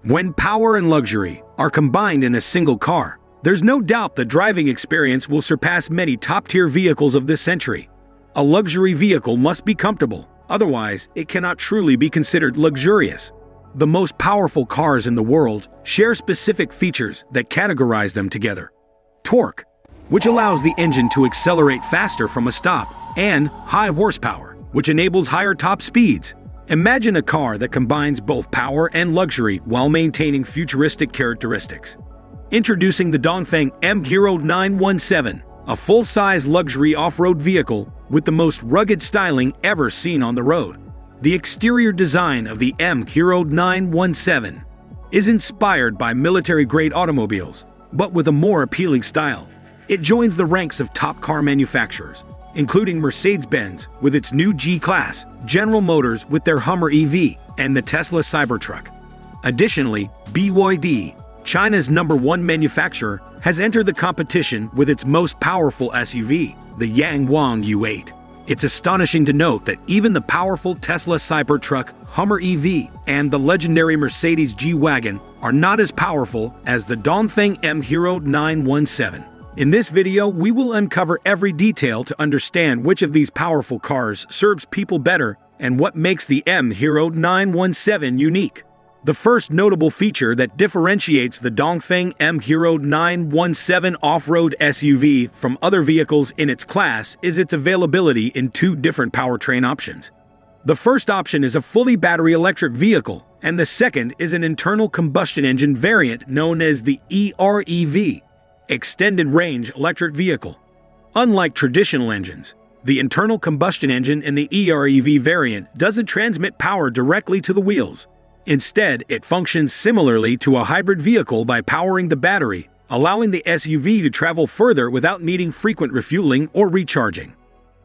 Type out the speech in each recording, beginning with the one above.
When power and luxury are combined in a single car, there's no doubt the driving experience will surpass many top-tier vehicles of this century. A luxury vehicle must be comfortable, otherwise it cannot truly be considered luxurious. The most powerful cars in the world share specific features that categorize them together. Torque, which allows the engine to accelerate faster from a stop, and high horsepower, which enables higher top speeds. Imagine a car that combines both power and luxury while maintaining futuristic characteristics. Introducing the Dongfeng M-Hero 917, a full-size luxury off-road vehicle with the most rugged styling ever seen on the road. The exterior design of the M-Hero 917 is inspired by military-grade automobiles, but with a more appealing style. It joins the ranks of top car manufacturers, including Mercedes-Benz with its new G-Class, General Motors with their Hummer EV, and the Tesla Cybertruck. Additionally, BYD, China's #1 manufacturer, has entered the competition with its most powerful SUV, the Yang Wang U8. It's astonishing to note that even the powerful Tesla Cybertruck, Hummer EV, and the legendary Mercedes G-Wagon are not as powerful as the Dongfeng M-Hero 917. In this video, we will uncover every detail to understand which of these powerful cars serves people better and what makes the M-Hero 917 unique. The first notable feature that differentiates the Dongfeng M-Hero 917 off-road SUV from other vehicles in its class is its availability in two different powertrain options. The first option is a fully battery electric vehicle, and the second is an internal combustion engine variant known as the EREV. Extended range electric vehicle. Unlike traditional engines, the internal combustion engine in the EREV variant doesn't transmit power directly to the wheels. Instead, it functions similarly to a hybrid vehicle by powering the battery, allowing the SUV to travel further without needing frequent refueling or recharging.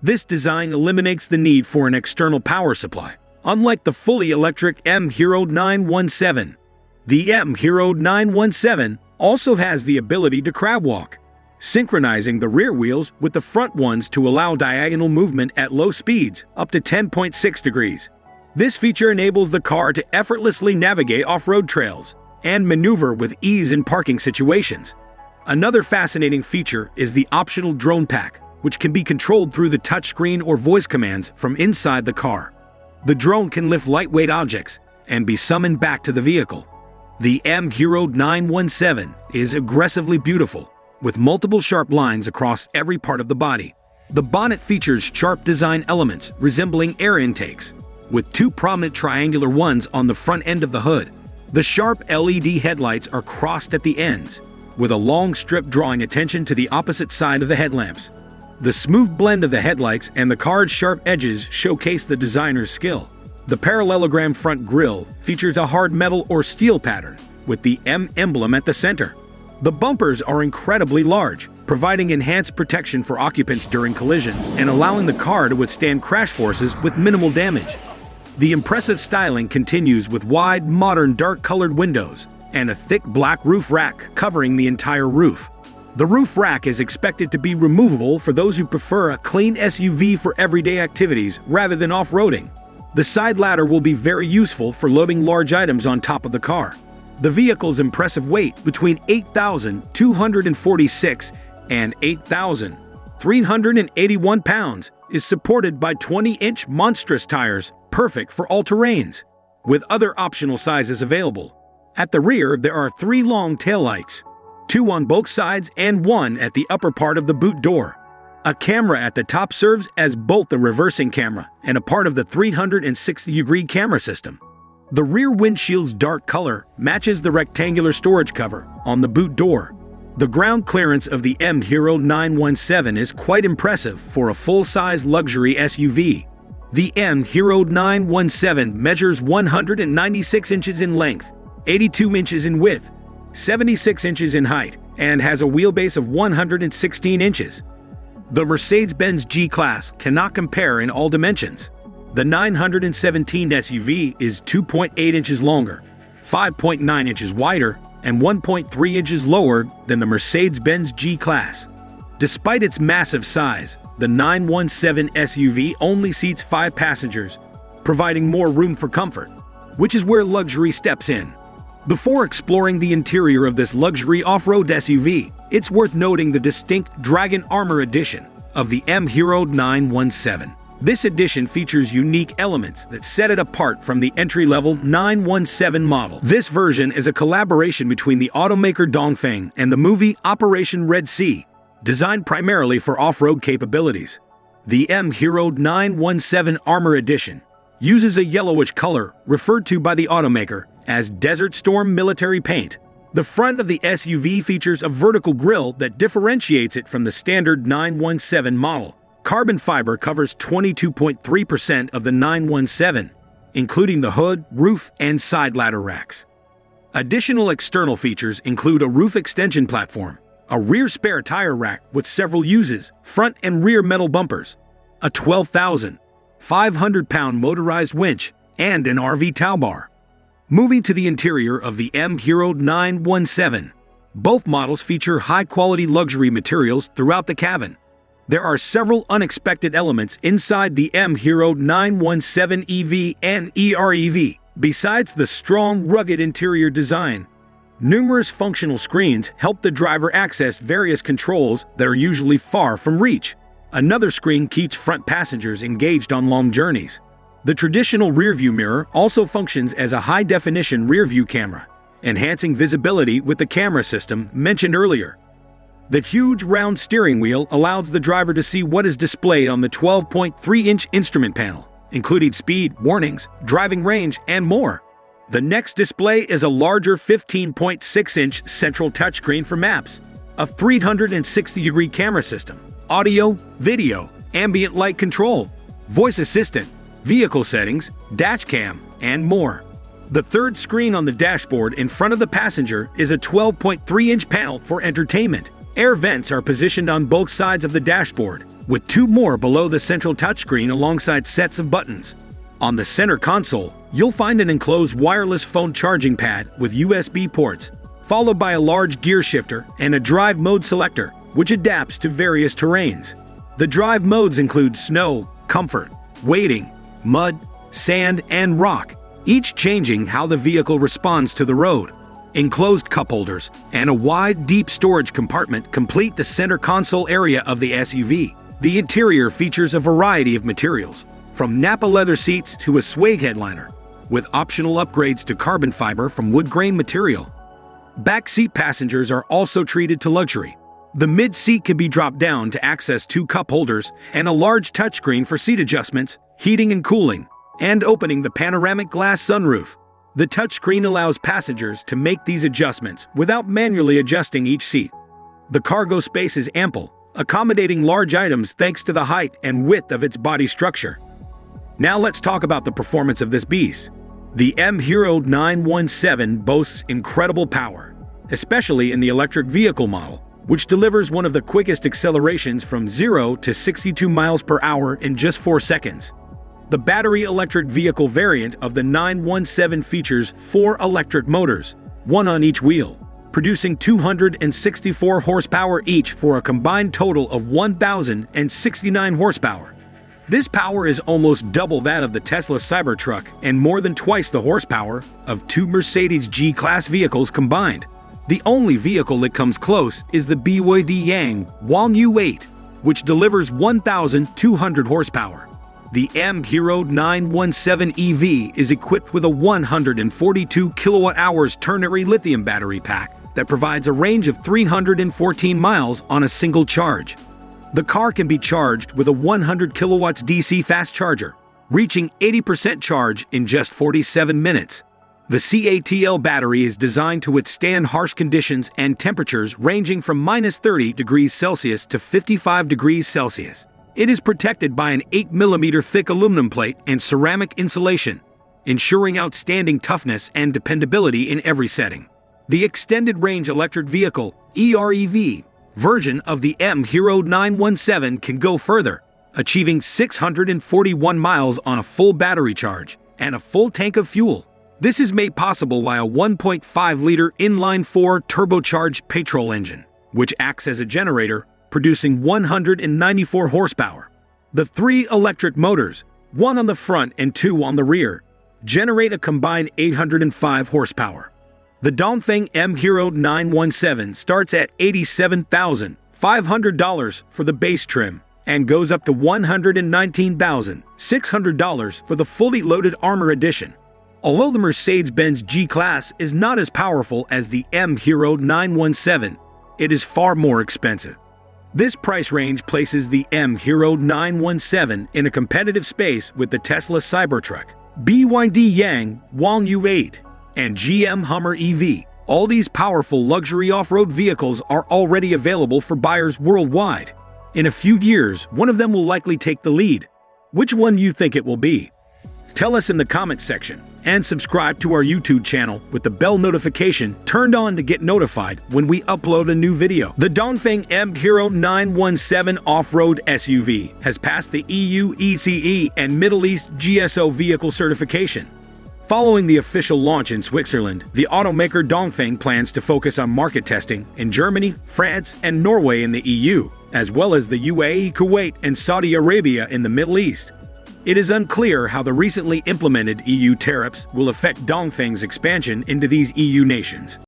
This design eliminates the need for an external power supply, unlike the fully electric M-Hero 917. The M-Hero 917 also has the ability to crab walk, synchronizing the rear wheels with the front ones to allow diagonal movement at low speeds, up to 10.6 degrees. This feature enables the car to effortlessly navigate off-road trails and maneuver with ease in parking situations. Another fascinating feature is the optional drone pack, which can be controlled through the touchscreen or voice commands from inside the car. The drone can lift lightweight objects and be summoned back to the vehicle. The M-Hero 917 is aggressively beautiful, with multiple sharp lines across every part of the body. The bonnet features sharp design elements resembling air intakes, with two prominent triangular ones on the front end of the hood. The sharp LED headlights are crossed at the ends, with a long strip drawing attention to the opposite side of the headlamps. The smooth blend of the headlights and the car's sharp edges showcase the designer's skill. The parallelogram front grille features a hard metal or steel pattern, with the M emblem at the center. The bumpers are incredibly large, providing enhanced protection for occupants during collisions and allowing the car to withstand crash forces with minimal damage. The impressive styling continues with wide, modern, dark-colored windows and a thick black roof rack covering the entire roof. The roof rack is expected to be removable for those who prefer a clean SUV for everyday activities rather than off-roading. The side ladder will be very useful for loading large items on top of the car. The vehicle's impressive weight, between 8,246 and 8,381 pounds, is supported by 20-inch monstrous tires, perfect for all terrains, with other optional sizes available. At the rear, there are 3 long taillights, 2 on both sides and 1 at the upper part of the boot door. A camera at the top serves as both the reversing camera and a part of the 360-degree camera system. The rear windshield's dark color matches the rectangular storage cover on the boot door. The ground clearance of the M-Hero 917 is quite impressive for a full-size luxury SUV. The M-Hero 917 measures 196 inches in length, 82 inches in width, 76 inches in height, and has a wheelbase of 116 inches. The Mercedes-Benz G-Class cannot compare in all dimensions. The 917 SUV is 2.8 inches longer, 5.9 inches wider, and 1.3 inches lower than the Mercedes-Benz G-Class. Despite its massive size, the 917 SUV only seats 5 passengers, providing more room for comfort, which is where luxury steps in. Before exploring the interior of this luxury off-road SUV, it's worth noting the distinct Dragon Armor edition of the M-Hero 917. This edition features unique elements that set it apart from the entry-level 917 model. This version is a collaboration between the automaker Dongfeng and the movie Operation Red Sea, designed primarily for off-road capabilities. The M-Hero 917 Armor Edition uses a yellowish color referred to by the automaker as Desert Storm military paint. The front of the SUV features a vertical grille that differentiates it from the standard 917 model. Carbon fiber covers 22.3% of the 917, including the hood, roof, and side ladder racks. Additional external features include a roof extension platform, a rear spare tire rack with several uses, front and rear metal bumpers, a 12,500-pound motorized winch, and an RV tow bar. Moving to the interior of the M-Hero 917, both models feature high-quality luxury materials throughout the cabin. There are several unexpected elements inside the M-Hero 917 EV and EREV, besides the strong, rugged interior design. Numerous functional screens help the driver access various controls that are usually far from reach. Another screen keeps front passengers engaged on long journeys. The traditional rearview mirror also functions as a high-definition rearview camera, enhancing visibility with the camera system mentioned earlier. The huge round steering wheel allows the driver to see what is displayed on the 12.3-inch instrument panel, including speed, warnings, driving range, and more. The next display is a larger 15.6-inch central touchscreen for maps, a 360-degree camera system, audio, video, ambient light control, voice assistant, vehicle settings, dash cam, and more. The third screen on the dashboard in front of the passenger is a 12.3-inch panel for entertainment. Air vents are positioned on both sides of the dashboard, with two more below the central touchscreen alongside sets of buttons. On the center console, you'll find an enclosed wireless phone charging pad with USB ports, followed by a large gear shifter and a drive mode selector, which adapts to various terrains. The drive modes include snow, comfort, wading, mud, sand, and rock, each changing how the vehicle responds to the road. Enclosed cup holders and a wide, deep storage compartment complete the center console area of the SUV. The interior features a variety of materials, from Nappa leather seats to a suede headliner, with optional upgrades to carbon fiber from wood grain material. Back seat passengers are also treated to luxury. The mid seat can be dropped down to access two cup holders and a large touchscreen for seat adjustments, heating and cooling, and opening the panoramic glass sunroof. The touchscreen allows passengers to make these adjustments without manually adjusting each seat. The cargo space is ample, accommodating large items thanks to the height and width of its body structure. Now let's talk about the performance of this beast. The M-Hero 917 boasts incredible power, especially in the electric vehicle model, which delivers one of the quickest accelerations from 0 to 62 miles per hour in just 4 seconds. The battery electric vehicle variant of the 917 features 4 electric motors, one on each wheel, producing 264 horsepower each for a combined total of 1,069 horsepower. This power is almost double that of the Tesla Cybertruck and more than twice the horsepower of 2 Mercedes G-Class vehicles combined. The only vehicle that comes close is the BYD Yang Wang U8, which delivers 1,200 horsepower. The M-Hero 917 EV is equipped with a 142 kilowatt-hours ternary lithium battery pack that provides a range of 314 miles on a single charge. The car can be charged with a 100 kilowatts DC fast charger, reaching 80% charge in just 47 minutes. The CATL battery is designed to withstand harsh conditions and temperatures ranging from -30 degrees Celsius to 55 degrees Celsius. It is protected by an 8mm thick aluminum plate and ceramic insulation, ensuring outstanding toughness and dependability in every setting. The Extended Range Electric Vehicle (EREV) version of the M-Hero 917 can go further, achieving 641 miles on a full battery charge and a full tank of fuel. This is made possible by a 1.5-liter inline-4 turbocharged petrol engine, which acts as a generator, producing 194 horsepower. The 3 electric motors, one on the front and 2 on the rear, generate a combined 805 horsepower. The Dongfeng M-Hero 917 starts at $87,500 for the base trim and goes up to $119,600 for the fully loaded Armor Edition. Although the Mercedes-Benz G-Class is not as powerful as the M-Hero 917, it is far more expensive. This price range places the M-Hero 917 in a competitive space with the Tesla Cybertruck, BYD Yang Wang U8, and GM Hummer EV. All these powerful luxury off-road vehicles are already available for buyers worldwide. In a few years, one of them will likely take the lead. Which one do you think it will be? Tell us in the comment section, and subscribe to our YouTube channel with the bell notification turned on to get notified when we upload a new video. The Dongfeng M-Hero 917 off-road SUV has passed the EU ECE and Middle East GSO vehicle certification. Following the official launch in Switzerland, the automaker Dongfeng plans to focus on market testing in Germany, France, and Norway in the EU, as well as the UAE, Kuwait, and Saudi Arabia in the Middle East. It is unclear how the recently implemented EU tariffs will affect Dongfeng's expansion into these EU nations.